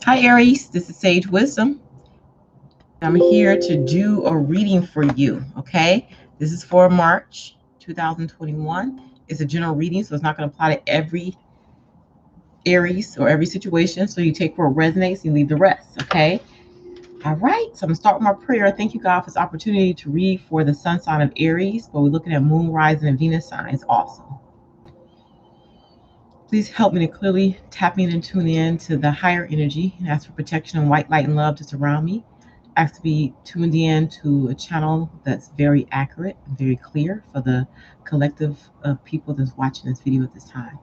Hi, Aries. This is Sage Wisdom. I'm here to do a reading for you. Okay. This is for March 2021. It's a general reading, so it's not going to apply to every Aries or every situation. So you take where it resonates, you leave the rest. Okay. All right. So I'm going to start with my prayer. Thank you, God, for this opportunity to read for the sun sign of Aries, but we're looking at moon, rising, and Venus signs also. Please help me to clearly tap in and tune in to the higher energy and ask for protection and white light and love to surround me. Ask to be tuned in to a channel that's very accurate and very clear for the collective of people that's watching this video at this time.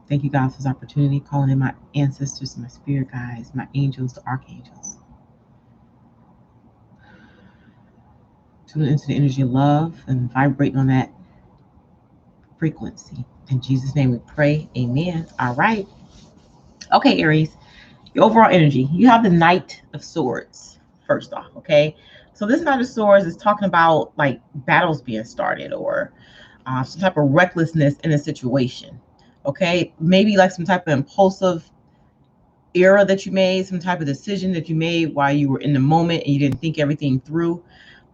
Thank you, God, for this opportunity, calling in my ancestors, my spirit guides, my angels, the archangels. Tune into the energy of love and vibrating on that frequency. In Jesus' name we pray. Amen. All right. Okay, Aries. Your overall energy. You have the Knight of Swords, first off, okay? So this Knight of Swords is talking about like battles being started or some type of recklessness in a situation, okay? Maybe like some type of impulsive error that you made, some type of decision that you made while you were in the moment and you didn't think everything through.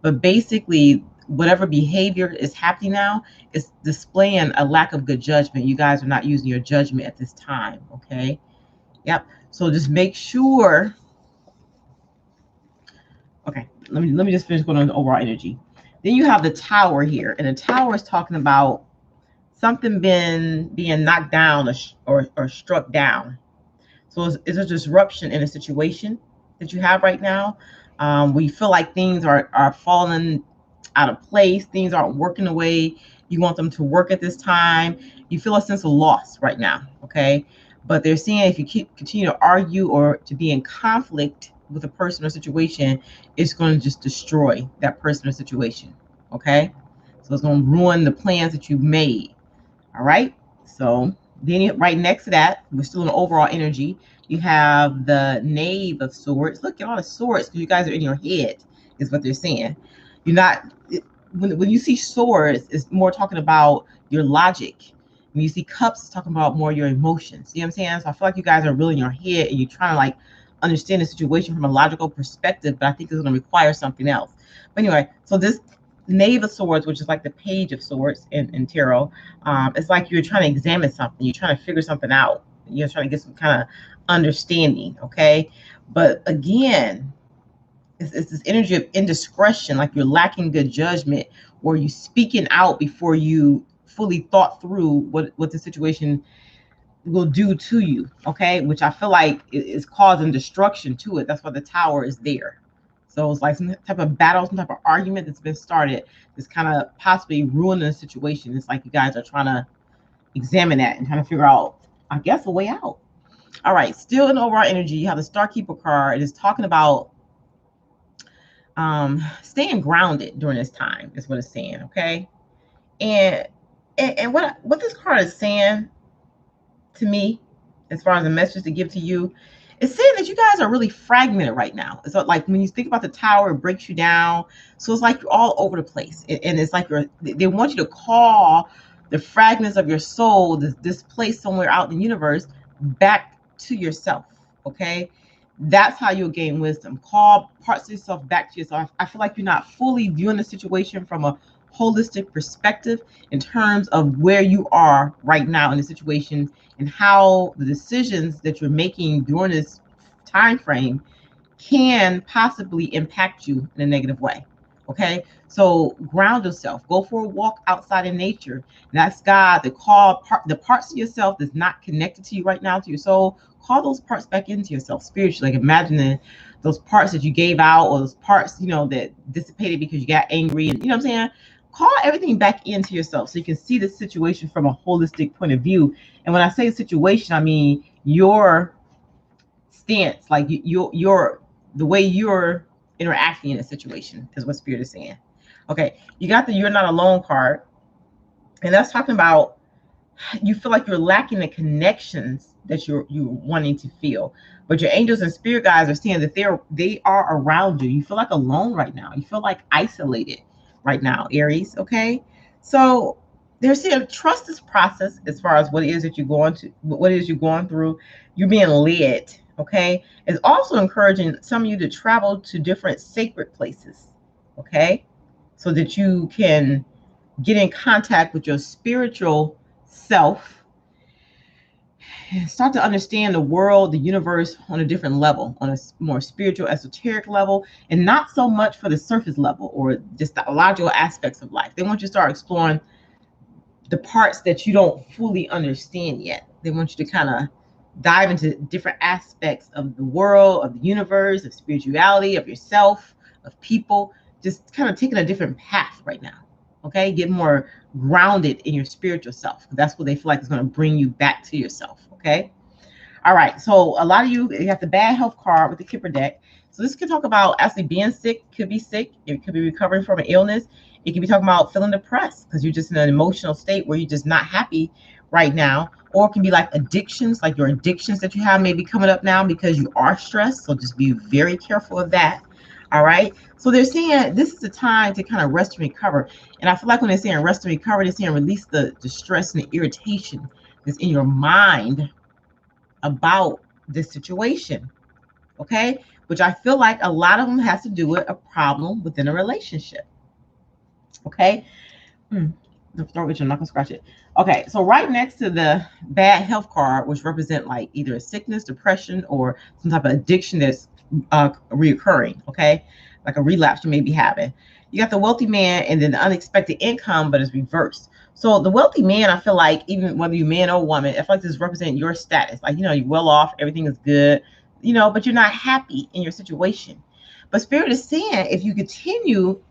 But basically, whatever behavior is happening now is displaying a lack of good judgment. You guys are not using your judgment at this time, okay? Yep. So just make sure. Okay, let me just finish going on the overall energy. Then you have the Tower here, and the Tower is talking about something being knocked down or struck down. So it's a disruption in a situation that you have right now. Where you feel like things are falling out of place, things aren't working the way you want them to work at this time. You feel a sense of loss right now, okay? But they're saying if you continue to argue or to be in conflict with a person or situation, it's going to just destroy that person or situation, okay? So it's going to ruin the plans that you've made, all right? So then right next to that, we're still in overall energy. You have the Knave of Swords. Look at all the swords because you guys are in your head, is what they're saying. You're not, when you see swords, it's more talking about your logic. When you see cups, it's talking about more your emotions. You know what I'm saying? So I feel like you guys are really in your head and you're trying to like understand the situation from a logical perspective, but I think it's going to require something else. But anyway, so this Knave of Swords, which is like the Page of Swords in tarot, it's like you're trying to examine something, you're trying to figure something out, you're trying to get some kind of understanding, okay? But again, it's this energy of indiscretion, like you're lacking good judgment, or you speaking out before you fully thought through what the situation will do to you, okay? Which I feel like is causing destruction to it. That's why the Tower is there. So it's like some type of battle, some type of argument that's been started that's kind of possibly ruining the situation. It's like you guys are trying to examine that and trying to figure out, I guess, a way out. All right, still in overall energy, you have the Starkeeper card. It is talking about staying grounded during this time, is what it's saying, okay? And what this card is saying to me, as far as a message to give to you, it's saying that you guys are really fragmented right now. It's like when you think about the Tower, it breaks you down. So it's like you're all over the place. And it's like they want you to call the fragments of your soul, this place somewhere out in the universe, back to yourself. Okay. That's how you'll gain wisdom. Call parts of yourself back to yourself. I feel like you're not fully viewing the situation from a holistic perspective in terms of where you are right now in the situation and how the decisions that you're making during this time frame can possibly impact you in a negative way. Okay, so ground yourself. Go for a walk outside in nature. That's God. The parts of yourself that's not connected to you right now, to your soul. Call those parts back into yourself spiritually. Like imagining those parts that you gave out, or those parts that dissipated because you got angry, and what I'm saying. Call everything back into yourself so you can see the situation from a holistic point of view. And when I say situation, I mean your stance, like your the way you're interacting in a situation is what spirit is saying. Okay, you got the You're Not Alone card, and that's talking about you feel like you're lacking the connections that you're wanting to feel, but your angels and spirit guides are saying that they are around you. You feel like alone right now. You feel like isolated right now, Aries. Okay, so they're saying trust this process as far as what it is that you're going through. You're being led. Okay. It's also encouraging some of you to travel to different sacred places. Okay. So that you can get in contact with your spiritual self and start to understand the world, the universe on a different level, on a more spiritual, esoteric level, and not so much for the surface level or just the logical aspects of life. They want you to start exploring the parts that you don't fully understand yet. They want you to kind of dive into different aspects of the world, of the universe, of spirituality, of yourself, of people, just kind of taking a different path right now. Okay, get more grounded in your spiritual self. That's what they feel like is going to bring you back to yourself. Okay. All right. So a lot of you have the bad health card with the Kipper deck. So this could talk about actually being sick, could be sick. It could be recovering from an illness. It could be talking about feeling depressed because you're just in an emotional state where you're just not happy right now. Or it can be like addictions, like your addictions that you have may be coming up now because you are stressed. So just be very careful of that. All right. So they're saying this is the time to kind of rest and recover. And I feel like when they're saying rest and recover, they're saying release the stress and the irritation that's in your mind about this situation. Okay. Which I feel like a lot of them has to do with a problem within a relationship. Okay. The throat itch, I'm not gonna scratch it. Okay, so right next to the bad health card, which represent like either a sickness, depression, or some type of addiction that's reoccurring. Okay, like a relapse you may be having. You got the wealthy man, and then the unexpected income, but it's reversed. So the wealthy man, I feel like even whether you're man or woman, I feel like this represents your status. Like you're well off, everything is good, but you're not happy in your situation. But Spirit is saying if you continue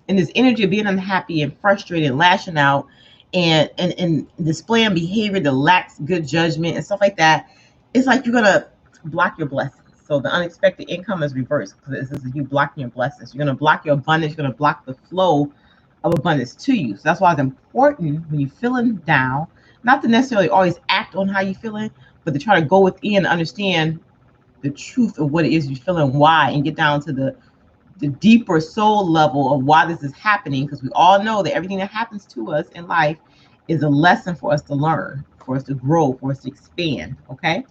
and this energy of being unhappy and frustrated and lashing out and displaying behavior that lacks good judgment and stuff like that, it's like you're gonna block your blessings. So the unexpected income is reversed because this is you blocking your blessings. You're gonna block your abundance, you're gonna block the flow of abundance to you. So that's why it's important when you're feeling down, not to necessarily always act on how you're feeling, but to try to go within and understand the truth of what it is you're feeling, why, and get down to the deeper soul level of why this is happening, because we all know that everything that happens to us in life is a lesson for us to learn, for us to grow, for us to expand. Okay.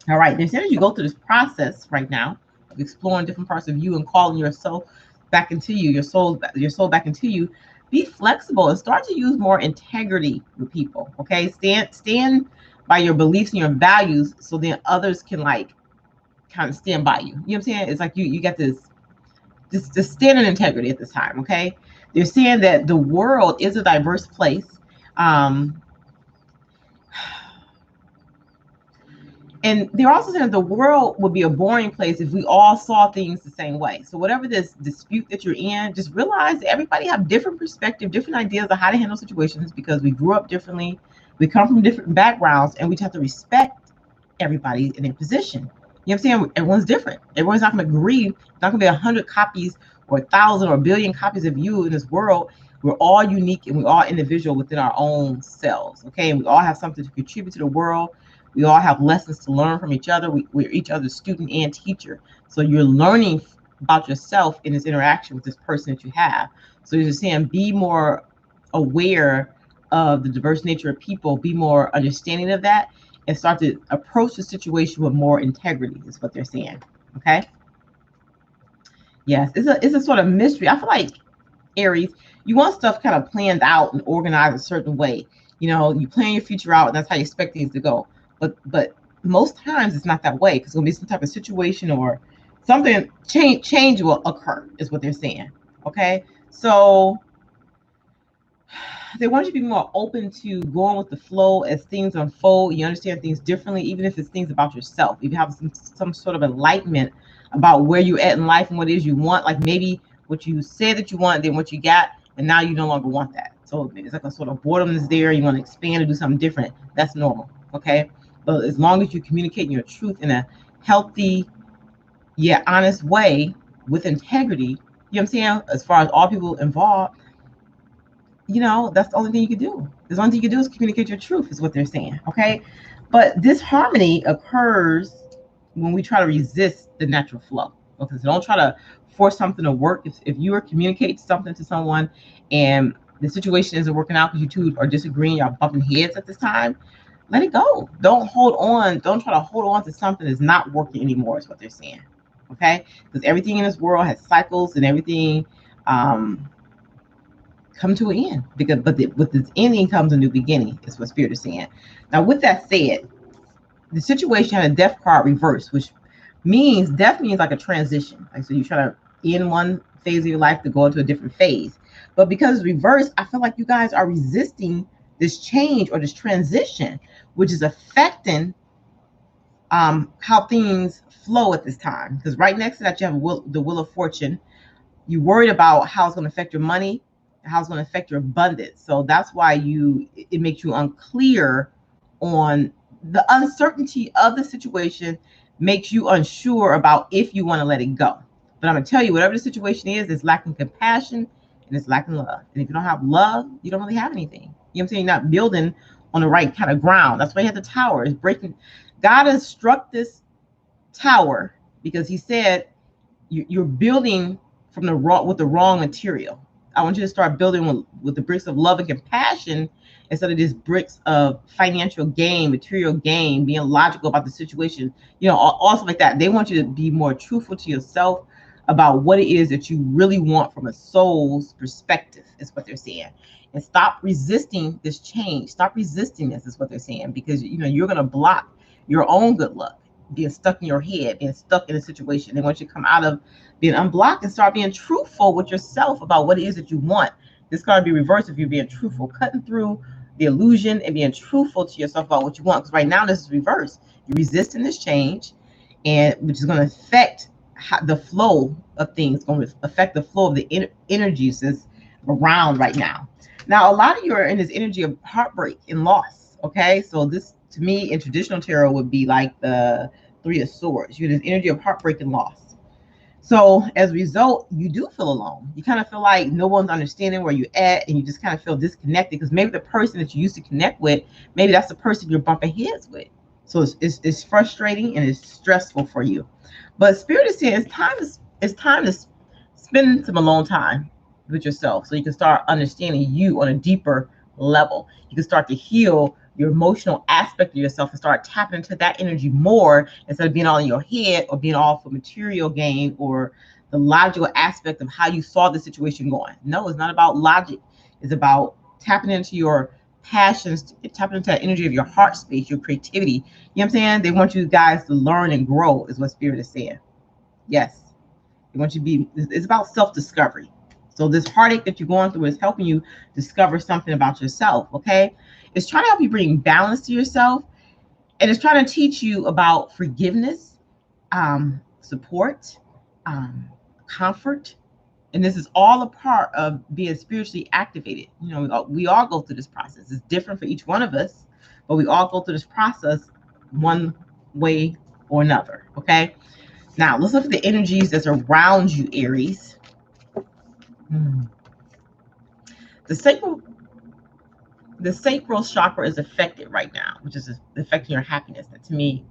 All right. As soon as you go through this process right now of exploring different parts of you and calling yourself back into you, your soul back into you, be flexible and start to use more integrity with people. Okay. Stand by your beliefs and your values so then others can like kind of stand by you. You know what I'm saying? It's like you got this just stand in integrity at this time. Okay. They're saying that the world is a diverse place. And they're also saying that the world would be a boring place if we all saw things the same way. So whatever this dispute that you're in, just realize that everybody have different perspective, different ideas of how to handle situations because we grew up differently. We come from different backgrounds and we just have to respect everybody in their position. You know what I'm saying? Everyone's different. Everyone's not going to agree. It's not going to be 100 copies or 1,000 or 1,000,000,000 copies of you in this world. We're all unique and we're all individual within our own selves. Okay. And we all have something to contribute to the world. We all have lessons to learn from each other. We're each other's student and teacher. So you're learning about yourself in this interaction with this person that you have. So you're just saying be more aware of the diverse nature of people, be more understanding of that, and start to approach the situation with more integrity is what they're saying. Okay. Yes, it's a sort of mystery. I feel like Aries, you want stuff kind of planned out and organized a certain way. You plan your future out and that's how you expect things to go. But most times it's not that way because it's gonna be some type of situation or something change will occur is what they're saying. Okay. So they want you to be more open to going with the flow as things unfold. You understand things differently, even if it's things about yourself. If you have some sort of enlightenment about where you're at in life and what it is you want, like maybe what you said that you want, then what you got, and now you no longer want that. So it's like a sort of boredom is there. You want to expand and do something different. That's normal. Okay. But as long as you communicate your truth in a healthy, yet honest way with integrity, you know what I'm saying? As far as all people involved, that's the only thing you can do. The only thing you can do is communicate your truth, is what they're saying. Okay. But this harmony occurs when we try to resist the natural flow. Okay. So don't try to force something to work. If you are communicating something to someone and the situation isn't working out because you two are disagreeing, y'all bumping heads at this time, Let it go. Don't hold on. Don't try to hold on to something that's not working anymore, is what they're saying. Okay? Because everything in this world has cycles and everything come to an end. With this ending comes a new beginning, is what Spirit is saying. Now, with that said, the situation had a death card reversed, which means death means like a transition. Like, so you try to end one phase of your life to go into a different phase. But because it's reversed, I feel like you guys are resisting this change or this transition, which is affecting how things flow at this time. Because right next to that, you have the Wheel of Fortune. You're worried about how it's going to affect your money, how it's going to affect your abundance. So that's why it makes you unclear on the uncertainty of the situation, makes you unsure about if you want to let it go. But I'm going to tell you, whatever the situation is, it's lacking compassion and it's lacking love. And if you don't have love, you don't really have anything. You know what I'm saying? You're not building on the right kind of ground. That's why you have the tower. It's breaking. God has struck this tower because he said you're building from the wrong material. I want you to start building with the bricks of love and compassion instead of just bricks of financial gain, material gain, being logical about the situation, also like that. They want you to be more truthful to yourself about what it is that you really want from a soul's perspective, is what they're saying. And stop resisting this change. Stop resisting this, is what they're saying, because you're going to block your own good luck, being stuck in your head, being stuck in a situation. They want you to come out of being unblocked and start being truthful with yourself about what it is that you want. This got to be reversed if you're being truthful, cutting through the illusion and being truthful to yourself about what you want. Because right now this is reversed. You're resisting this change, and which is going to affect the flow of things, going to affect the flow of the energies that's around right now. Now, a lot of you are in this energy of heartbreak and loss. Okay, so this to me in traditional tarot would be like the Three of Swords. You're in this energy of heartbreak and loss. So as a result, you do feel alone. You kind of feel like no one's understanding where you're at, and you just kind of feel disconnected because maybe the person that you used to connect with, maybe that's the person you're bumping heads with. So it's frustrating and it's stressful for you. But Spirit is saying it's time to spend some alone time with yourself so you can start understanding you on a deeper level. You can start to heal your emotional aspect of yourself and start tapping into that energy more instead of being all in your head or being all for material gain or the logical aspect of how you saw the situation going. No, it's not about logic. It's about tapping into your passions, tapping into that energy of your heart space, your creativity. You know what I'm saying? They want you guys to learn and grow, is what Spirit is saying. Yes. They want you to be, it's about self-discovery. So this heartache that you're going through is helping you discover something about yourself, okay? It's trying to help you bring balance to yourself, and it's trying to teach you about forgiveness, support, comfort, and this is all a part of being spiritually activated. We all go through this process. It's different for each one of us, but we all go through this process one way or another, okay? Now, let's look at the energies that's around you, Aries. The sacral chakra is affected right now, which is affecting your happiness. That to me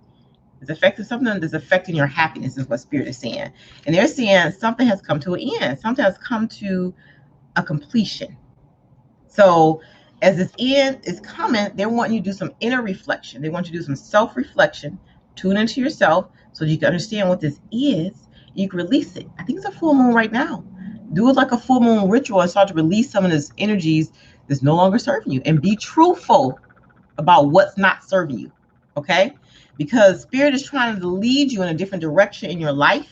is affecting something that's affecting your happiness, is what Spirit is saying. And they're saying something has come to an end. Something has come to a completion. So as this end is coming, they want you to do some inner reflection. They want you to do some self-reflection, tune into yourself so you can understand what this is. You can release it. I think it's a full moon right now. Do it like a full moon ritual and start to release some of these energies that's no longer serving you, and be truthful about what's not serving you. Okay? Because Spirit is trying to lead you in a different direction in your life.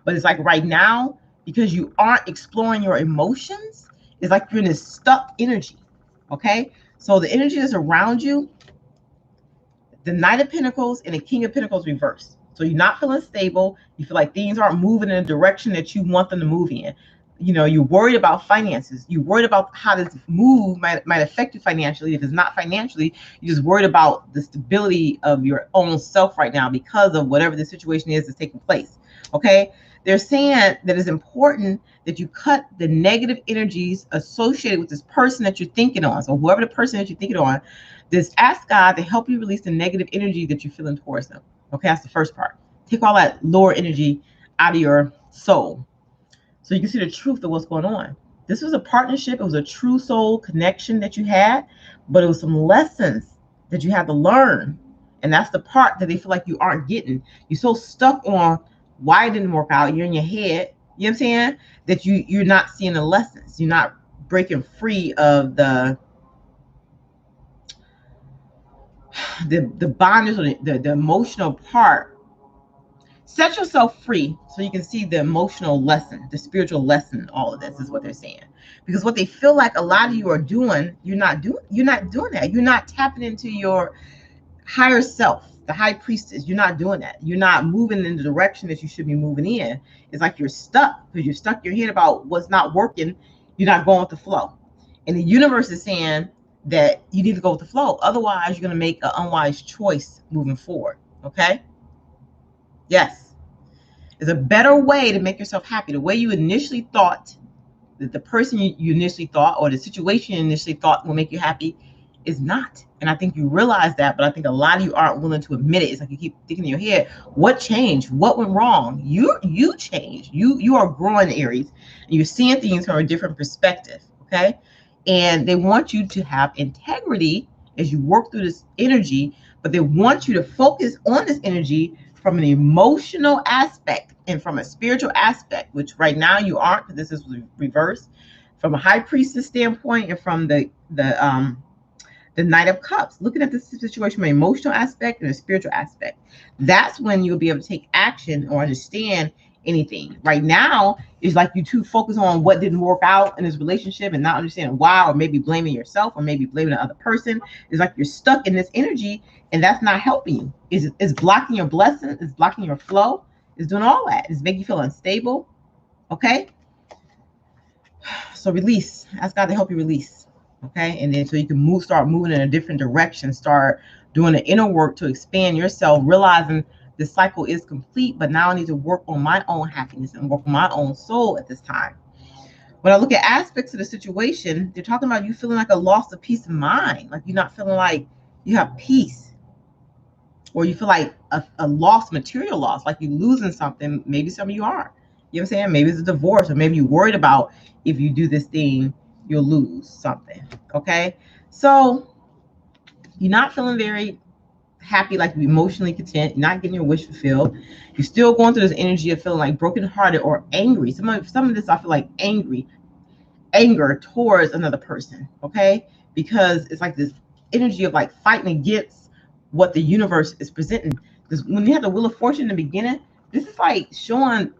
But it's like right now, because you aren't exploring your emotions, it's like you're in this stuck energy. Okay? So the energy that's around you, the Knight of Pentacles and the King of Pentacles reversed. So you're not feeling stable. You feel like things aren't moving in the direction that you want them to move in. You're worried about finances. You're worried about how this move might affect you financially. If it's not financially, you're just worried about the stability of your own self right now because of whatever the situation is that's taking place. Okay? They're saying that it's important that you cut the negative energies associated with this person that you're thinking on. So whoever the person that you're thinking on, just ask God to help you release the negative energy that you're feeling towards them. Okay, that's the first part. Take all that lower energy out of your soul so you can see the truth of what's going on. This was a partnership. It was a true soul connection that you had, but it was some lessons that you have to learn. And that's the part that they feel like you aren't getting. You're so stuck on why it didn't work out. You're in your head, you know what I'm saying? That you're not seeing the lessons. You're not breaking free of the bondage or the emotional part. Set yourself free so you can see the emotional lesson, the spiritual lesson. All of this is what they're saying, because what they feel like a lot of you are doing, you're not doing that. You're not tapping into your higher self, the high priestess. You're not doing that. You're not moving in the direction that you should be moving in. It's like you're stuck because you're stuck in your head about what's not working. You're not going with the flow. And the universe is saying that you need to go with the flow. Otherwise, you're going to make an unwise choice moving forward. Okay? Yes. There's a better way to make yourself happy. The way you initially thought, that the person you initially thought or the situation you initially thought will make you happy is not. And I think you realize that, but I think a lot of you aren't willing to admit it. It's like you keep thinking in your head, what changed? What went wrong? You changed. You are growing, Aries, and you're seeing things from a different perspective. Okay. And they want you to have integrity as you work through this energy, but they want you to focus on this energy from an emotional aspect and from a spiritual aspect, which right now you aren't, because this is reversed, from a high priestess standpoint and from the Knight of Cups, looking at this situation from an emotional aspect and a spiritual aspect. That's when you'll be able to take action or understand anything. Right now, it's like you too focus on what didn't work out in this relationship and not understanding why, or maybe blaming yourself, or maybe blaming the other person. It's like you're stuck in this energy, and that's not helping you. It's blocking your blessing. It's blocking your flow. It's doing all that. It's making you feel unstable. Okay? So release. Ask God to help you release. Okay? And then so you can start moving in a different direction. Start doing the inner work to expand yourself, realizing the cycle is complete, but now I need to work on my own happiness and work on my own soul at this time. When I look at aspects of the situation, they're talking about you feeling like a loss of peace of mind, like you're not feeling like you have peace, or you feel like a loss, material loss, like you're losing something. Maybe some of you are. You know what I'm saying? Maybe it's a divorce, or maybe you're worried about if you do this thing, you'll lose something. Okay? So you're not feeling very happy, like you're emotionally content, you're not getting your wish fulfilled. You're still going through this energy of feeling like brokenhearted or angry. Some of this I feel like anger towards another person, okay? Because it's like this energy of like fighting against what the universe is presenting. Because when you have the Wheel of Fortune in the beginning, this is like showing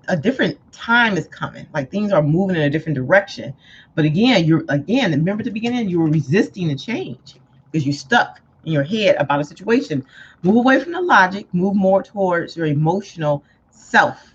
a different time is coming. Like things are moving in a different direction. But again, remember at the beginning, you were resisting the change because you're stuck in your head about a situation. Move away from the logic, move more towards your emotional self.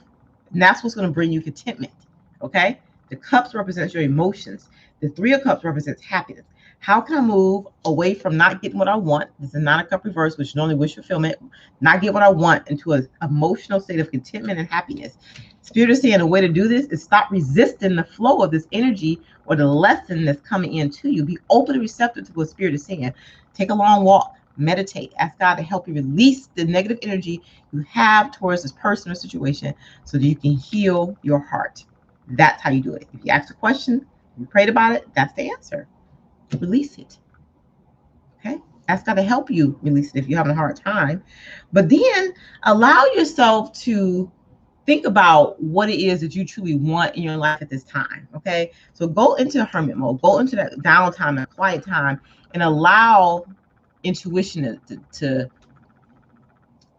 And that's what's going to bring you contentment. Okay? The cups represents your emotions. The Three of Cups represents happiness. How can I move away from not getting what I want? This is not a cup reverse, which normally wish fulfillment. Not get what I want into an emotional state of contentment and happiness. Spirit is saying the way to do this is stop resisting the flow of this energy or the lesson that's coming into you. Be open and receptive to what Spirit is saying. Take a long walk. Meditate. Ask God to help you release the negative energy you have towards this person or situation so that you can heal your heart. That's how you do it. If you ask a question, you prayed about it, that's the answer. Release it. Okay? Ask God to help you release it if you're having a hard time. But then allow yourself to think about what it is that you truly want in your life at this time. Okay? So go into hermit mode, go into that downtime, that quiet time, and allow intuition to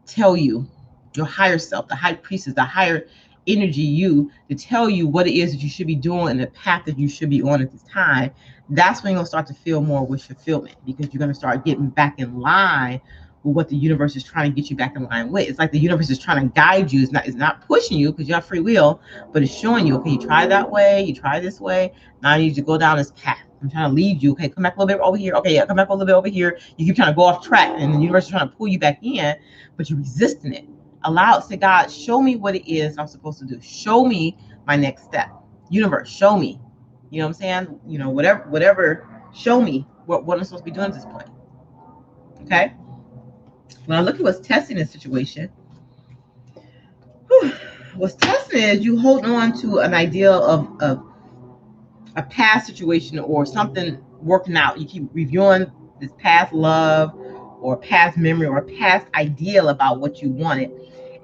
tell you, your higher self, the high priestess, the higher energy you, to tell you what it is that you should be doing and the path that you should be on at this time. That's when you're going to start to feel more wish fulfillment, because you're going to start getting back in line with what the universe is trying to get you back in line with. It's like the universe is trying to guide you. It's not pushing you because you have free will, but it's showing you, okay, you try that way, you try this way. Now I need you to go down this path. I'm trying to lead you. Okay, come back a little bit over here. Okay, yeah, come back a little bit over here. You keep trying to go off track, and the universe is trying to pull you back in, but you're resisting it. Allow it. Say, God, show me what it is I'm supposed to do. Show me my next step. Universe, show me. You know what I'm saying? You know, whatever. Show me what I'm supposed to be doing at this point. Okay. When I look at what's testing this situation, what's testing is you holding on to an idea of a past situation or something working out. You keep reviewing this past love or past memory or past ideal about what you wanted.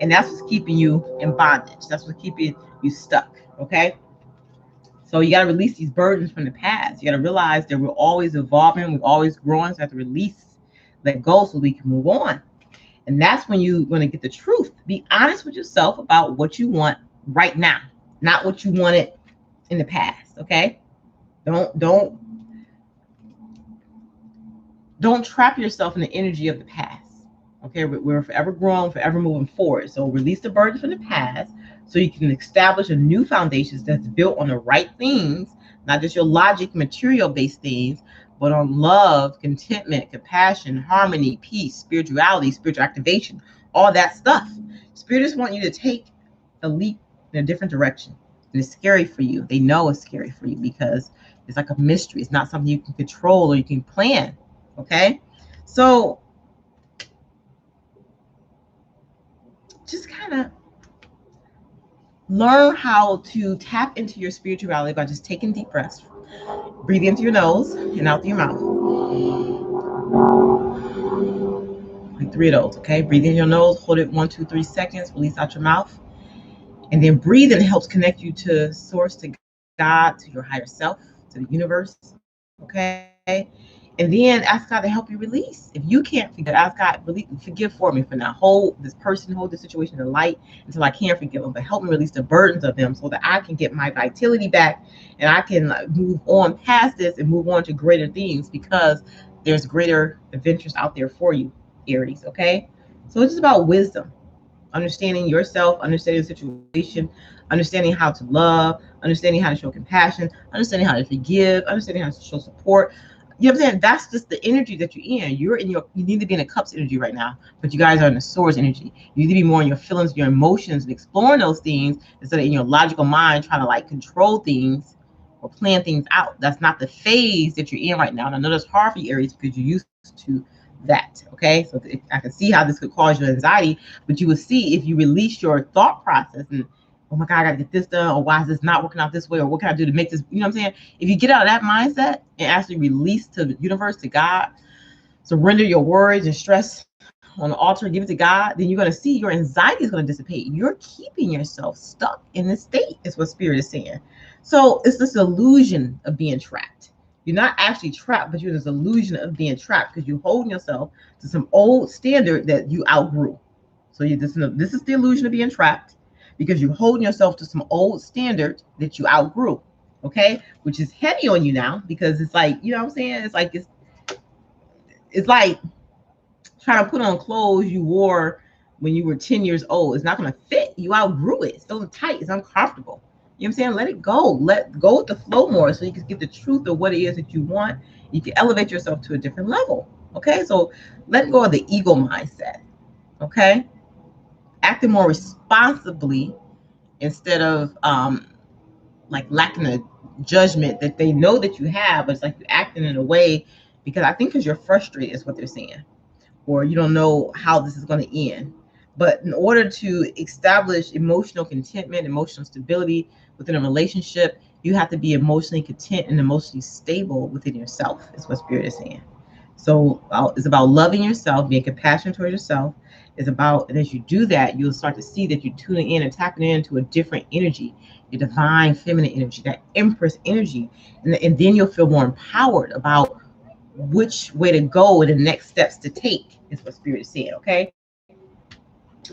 And that's what's keeping you in bondage. That's what's keeping you stuck. Okay. So you got to release these burdens from the past. You got to realize that we're always evolving. We're always growing. So you have to release, let go so we can move on. And that's when you're going to get the truth. Be honest with yourself about what you want right now, not what you wanted in the past. Okay. Don't trap yourself in the energy of the past. Okay, we're forever growing, forever moving forward. So release the burden from the past so you can establish a new foundation that's built on the right things, not just your logic, material-based things, but on love, contentment, compassion, harmony, peace, spirituality, spiritual activation, all that stuff. Spirits want you to take a leap in a different direction. And it's scary for you. They know it's scary for you because it's like a mystery. It's not something you can control or you can plan. Okay, so just kind of learn how to tap into your spirituality by just taking deep breaths. Breathe into your nose and out through your mouth. Like 3 of those, okay? Breathe in your nose, hold it 1, 2, 3 seconds, release out your mouth. And then breathing helps connect you to source, to God, to your higher self, to the universe, okay? And then ask God to help you release. If you can't forgive, ask God, forgive for me for now. Hold this person, hold this situation in light until I can forgive them. But help me release the burdens of them so that I can get my vitality back and I can move on past this and move on to greater things because there's greater adventures out there for you, Aries, okay? So it's just about wisdom, understanding yourself, understanding the situation, understanding how to love, understanding how to show compassion, understanding how to forgive, understanding how to show support. You know what I'm saying? That's just the energy that you're in. You need to be in a cups energy right now, but you guys are in the swords energy. You need to be more in your feelings, your emotions, and exploring those things instead of in your logical mind trying to like control things or plan things out. That's not the phase that you're in right now. And I know that's hard for you, Aries, because you're used to that. Okay, so I can see how this could cause you anxiety, but you will see if you release your thought process and, oh my God, I gotta get this done, or why is this not working out this way, or what can I do to make this, you know what I'm saying? If you get out of that mindset and actually release to the universe, to God, surrender your worries and stress on the altar, give it to God, then you're going to see your anxiety is going to dissipate. You're keeping yourself stuck in this state, is what Spirit is saying. So it's this illusion of being trapped. You're not actually trapped, but you're this illusion of being trapped because you're holding yourself to some old standard that you outgrew. So this is the illusion of being trapped because you're holding yourself to some old standard that you outgrew, okay? Which is heavy on you now because it's like, you know what I'm saying? It's like trying to put on clothes you wore when you were 10 years old. It's not going to fit. You outgrew it. It's still tight. It's uncomfortable. You know what I'm saying? Let it go. Let go with the flow more so you can get the truth of what it is that you want. You can elevate yourself to a different level, okay? So let go of the ego mindset, okay? Acting more responsibly instead of like lacking a judgment that they know that you have, but it's like you're acting in a way because I think because you're frustrated is what they're saying, or you don't know how this is going to end. But in order to establish emotional contentment, emotional stability within a relationship, you have to be emotionally content and emotionally stable within yourself, is what Spirit is saying. So it's about loving yourself, being compassionate towards yourself. It's about, and as you do that, you'll start to see that you're tuning in and tapping into a different energy, your divine feminine energy, that empress energy. And then you'll feel more empowered about which way to go and the next steps to take, is what Spirit is saying, okay?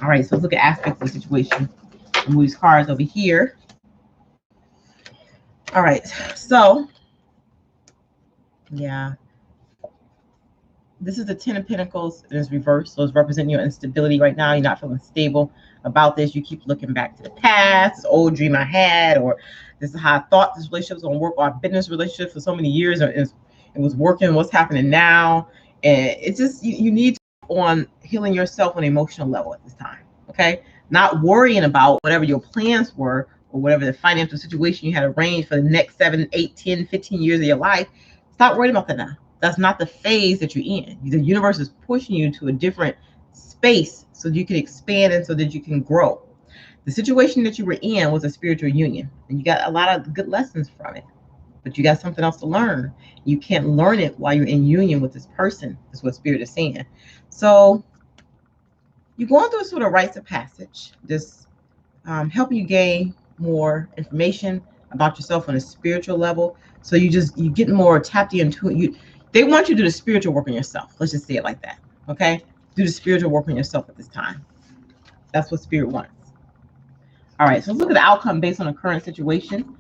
All right, so let's look at aspects of the situation. I'll move these cards over here. All right, so, yeah. This is the 10 of Pentacles, and it's reversed, so it's representing your instability right now. You're not feeling stable about this. You keep looking back to the past, this old dream I had, or this is how I thought this relationship was going to work, or I've been in this relationship for so many years, or it was working, what's happening now? And it's just, you need to on healing yourself on an emotional level at this time, okay? Not worrying about whatever your plans were, or whatever the financial situation you had arranged for the next 7, 8, 10, 15 years of your life. Stop worrying about that now. That's not the phase that you're in. The universe is pushing you to a different space so you can expand and so that you can grow. The situation that you were in was a spiritual union, and you got a lot of good lessons from it. but you got something else to learn. You can't learn it while you're in union with this person. That's what Spirit is saying. So you're going through a sort of rites of passage, just helping you gain more information about yourself on a spiritual level. So you get more tapped into it. They want you to do the spiritual work on yourself. Let's just say it like that. Okay? Do the spiritual work on yourself at this time. That's what Spirit wants. All right, so let's look at the outcome based on the current situation.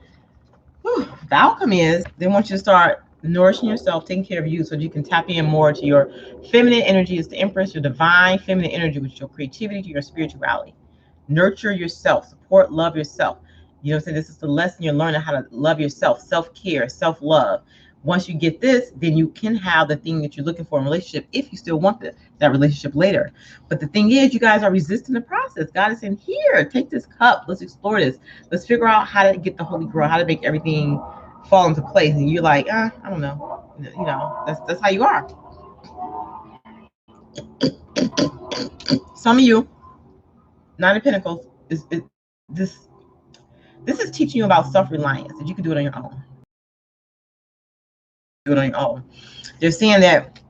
Whew. The outcome is they want you to start nourishing yourself, taking care of you so that you can tap in more to your feminine energy. It's the Empress, your divine feminine energy, which is your creativity, to your spirituality. Nurture yourself, support, love yourself. You know what I'm saying? This is the lesson you're learning, how to love yourself, self-care, self-love. Once you get this, then you can have the thing that you're looking for in a relationship if you still want that relationship later. But the thing is, you guys are resisting the process. God is saying, here, take this cup. Let's explore this. Let's figure out how to get the Holy Grail, how to make everything fall into place. And you're like, I don't know. You know, that's how you are. Some of you, Nine of Pentacles, this is teaching you about self-reliance, that you can do it on your own. Do it on your own. They're saying that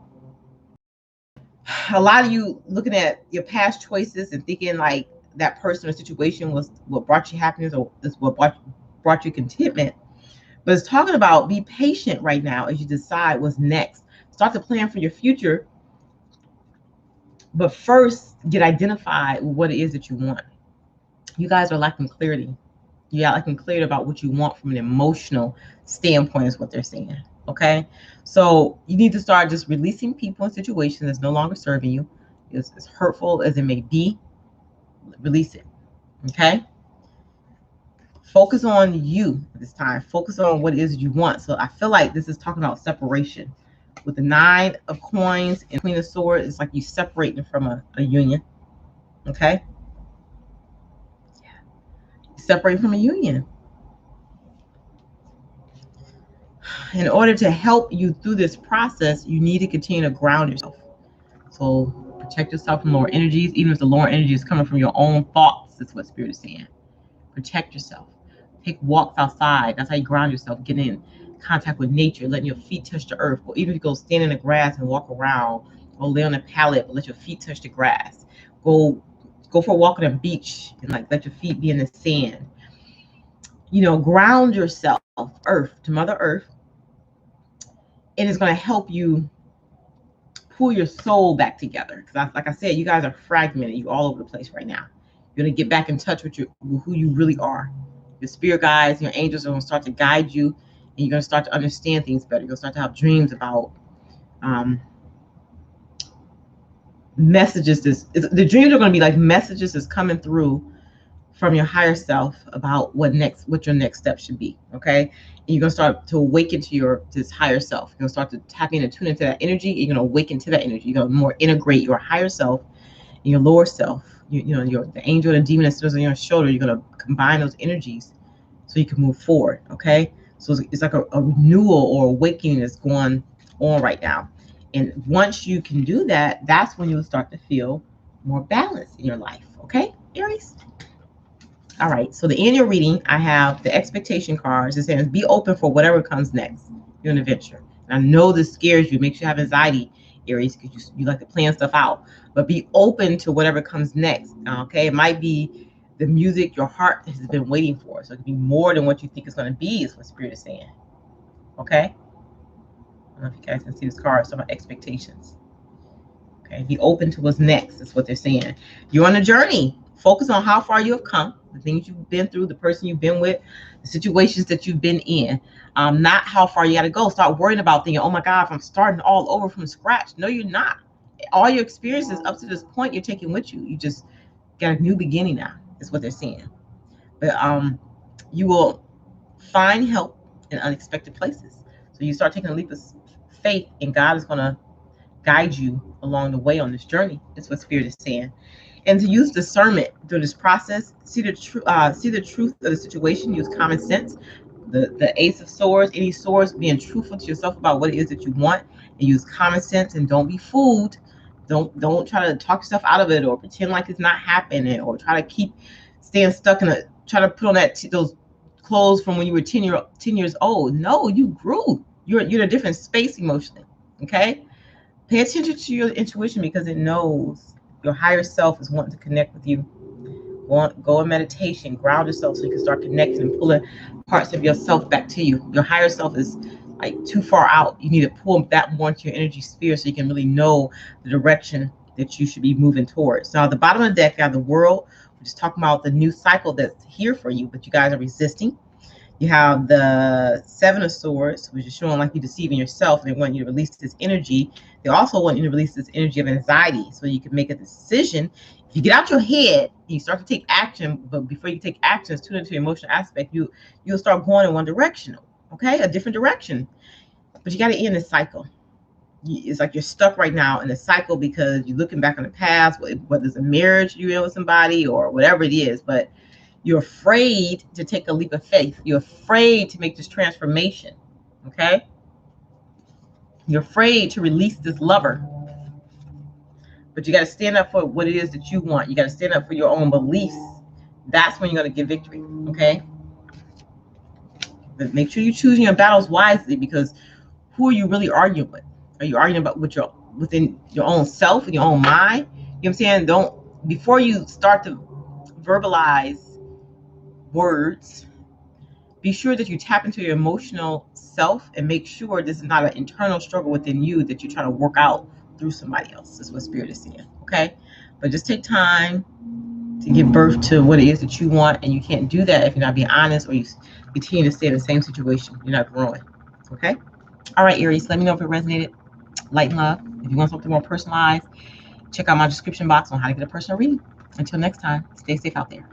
a lot of you looking at your past choices and thinking like that person or situation was what brought you happiness, or this what brought you contentment. But it's talking about be patient right now as you decide what's next. Start to plan for your future, but first get identified with what it is that you want. You guys are lacking clarity. You are lacking clarity about what you want from an emotional standpoint, is what they're saying. Okay, so you need to start just releasing people and situations that's no longer serving you. As hurtful as it may be, release it. Okay, focus on you this time. Focus on what it is you want. So I feel like this is talking about separation. With the Nine of Coins and Queen of Swords, it's like you separating from a union. Okay, separate from a union. In order to help you through this process, you need to continue to ground yourself. So protect yourself from lower energies, even if the lower energy is coming from your own thoughts. That's what Spirit is saying. Protect yourself. Take walks outside. That's how you ground yourself. Get in contact with nature, letting your feet touch the earth. Or even if you go stand in the grass and walk around, or lay on a pallet, but let your feet touch the grass. Go for a walk on a beach and like let your feet be in the sand. You know, ground yourself, earth, to Mother Earth. And it's going to help you pull your soul back together. Because like I said, you guys are fragmented. You're all over the place right now. You're going to get back in touch with who you really are. Your spirit guides, your angels are going to start to guide you, and you're going to start to understand things better. You're going to start to have dreams about messages. The dreams are going to be like messages that's coming through from your higher self about what your next step should be. Okay, and you're going to start to awaken to this higher self. You're going to start to tap in and tune into that energy. You're going to awaken to that energy. You're going to more integrate your higher self and your lower self. You know, the angel and the demon that sits on your shoulder. You're going to combine those energies so you can move forward. Okay, so it's like a renewal or awakening that's going on right now. And once you can do that, that's when you'll start to feel more balance in your life. Okay, Aries? All right, so the annual reading, I have the expectation cards. It says, be open for whatever comes next. You're an adventure. And I know this scares you, makes you have anxiety, Aries, because you like to plan stuff out. But be open to whatever comes next, okay? It might be the music your heart has been waiting for. So it could be more than what you think it's going to be, is what Spirit is saying, okay? I don't know if you guys can see this card. It's about expectations. Okay, be open to what's next. That's what they're saying. You're on a journey. Focus on how far you have come, the things you've been through, the person you've been with, the situations that you've been in. Not how far you got to go. Start worrying about thinking, oh my God, if I'm starting all over from scratch. No, you're not. All your experiences up to this point, you're taking with you. You just got a new beginning now. Is what they're saying. But you will find help in unexpected places. So you start taking a leap of faith, and God is going to guide you along the way on this journey. Is what Spirit is saying. And to use discernment through this process, see the truth of the situation. Use common sense. The Ace of Swords, any swords, being truthful to yourself about what it is that you want, and use common sense, and don't be fooled. Don't try to talk yourself out of it, or pretend like it's not happening, or try to keep staying stuck try to put on those clothes from when you were 10 years old. No, you grew. You're in a different space emotionally. Okay? Pay attention to your intuition because it knows your higher self is wanting to connect with you. Go in meditation, ground yourself so you can start connecting and pulling parts of yourself back to you. Your higher self is like too far out. You need to pull that more into your energy sphere so you can really know the direction that you should be moving towards. Now, at the bottom of the deck, you have the world, which is talking about the new cycle that's here for you, but you guys are resisting. You have the Seven of Swords, which is showing like you're deceiving yourself, and they want you to release this energy. They also want you to release this energy of anxiety so you can make a decision. If you get out your head and you start to take action, but before you take action, tune into your emotional aspect, you'll start going in one direction, okay? A different direction. But you got to end this cycle. It's like you're stuck right now in a cycle because you're looking back on the past, whether it's a marriage you're in with somebody or whatever it is, but you're afraid to take a leap of faith. You're afraid to make this transformation, okay? You're afraid to release this lover. But you got to stand up for what it is that you want. You got to stand up for your own beliefs. That's when you're going to get victory, okay? But make sure you're choosing your battles wisely, because who are you really arguing with? Are you arguing about within your own self and your own mind? You know what I'm saying? Before you start to verbalize words, be sure that you tap into your emotional self and make sure this is not an internal struggle within you that you're trying to work out through somebody else. That's what Spirit is saying, okay? But just take time to give birth to what it is that you want, and you can't do that if you're not being honest, or you continue to stay in the same situation. You're not growing, okay? All right, Aries, let me know if it resonated. Light and love. If you want something more personalized, check out my description box on how to get a personal reading. Until next time, stay safe out there.